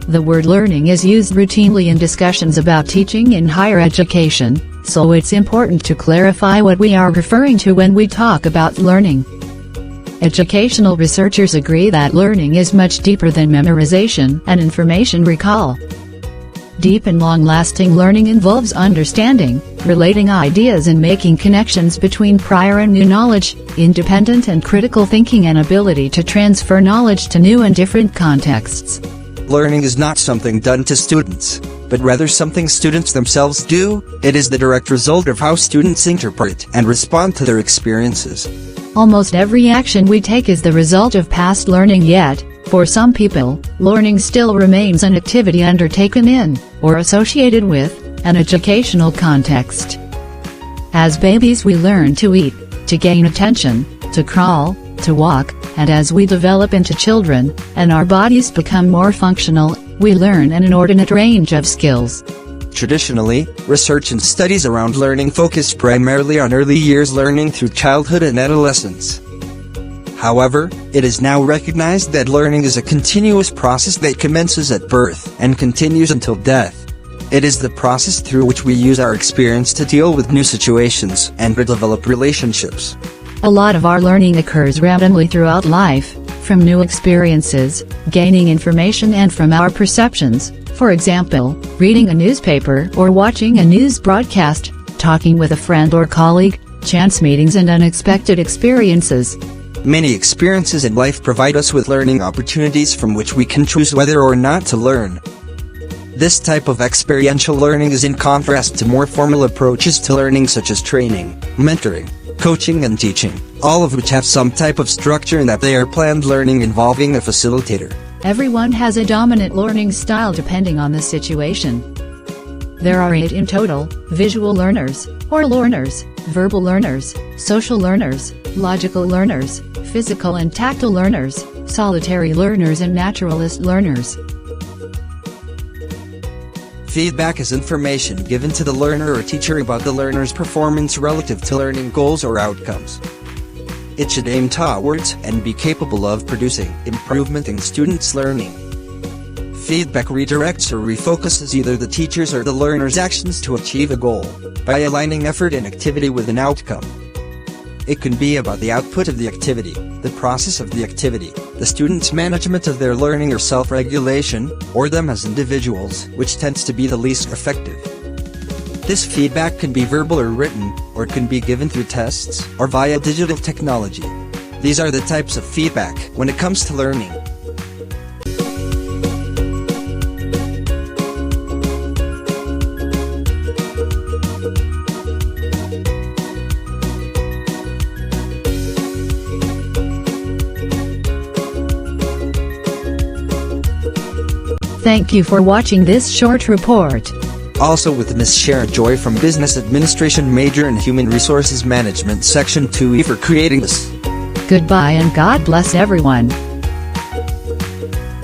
The word learning is used routinely in discussions about teaching in higher education, so it's important to clarify what we are referring to when we talk about learning. Educational researchers agree that learning is much deeper than memorization and information recall. Deep and long-lasting learning involves understanding, relating ideas and making connections between prior and new knowledge, independent and critical thinking and ability to transfer knowledge to new and different contexts. Learning is not something done to students, but rather something students themselves do. It is the direct result of how students interpret and respond to their experiences. Almost every action we take is the result of past learning, yet, for some people, learning still remains an activity undertaken in, or associated with, an educational context. As babies we learn to eat, to gain attention, to crawl, to walk, and as we develop into children, and our bodies become more functional, we learn an inordinate range of skills. Traditionally, research and studies around learning focused primarily on early years learning through childhood and adolescence. However, it is now recognized that learning is a continuous process that commences at birth and continues until death. It is the process through which we use our experience to deal with new situations and to develop relationships. A lot of our learning occurs randomly throughout life, from new experiences, gaining information and from our perceptions, for example, reading a newspaper or watching a news broadcast, talking with a friend or colleague, chance meetings and unexpected experiences. Many experiences in life provide us with learning opportunities from which we can choose whether or not to learn. This type of experiential learning is in contrast to more formal approaches to learning such as training, mentoring, coaching and teaching, all of which have some type of structure in that they are planned learning involving a facilitator. Everyone has a dominant learning style depending on the situation. There are 8 in total: visual learners, or learners, verbal learners, social learners, logical learners, physical and tactile learners, solitary learners and naturalist learners. Feedback is information given to the learner or teacher about the learner's performance relative to learning goals or outcomes. It should aim towards and be capable of producing improvement in students' learning. Feedback redirects or refocuses either the teacher's or the learner's actions to achieve a goal, by aligning effort and activity with an outcome. It can be about the output of the activity, the process of the activity, the student's management of their learning or self-regulation, or them as individuals, which tends to be the least effective. This feedback can be verbal or written, or can be given through tests, or via digital technology. These are the types of feedback when it comes to learning. Thank you for watching this short report. Also with Ms. Shaira Joy from Business Administration major in Human Resources Management Section 2E for creating this. Goodbye and God bless everyone.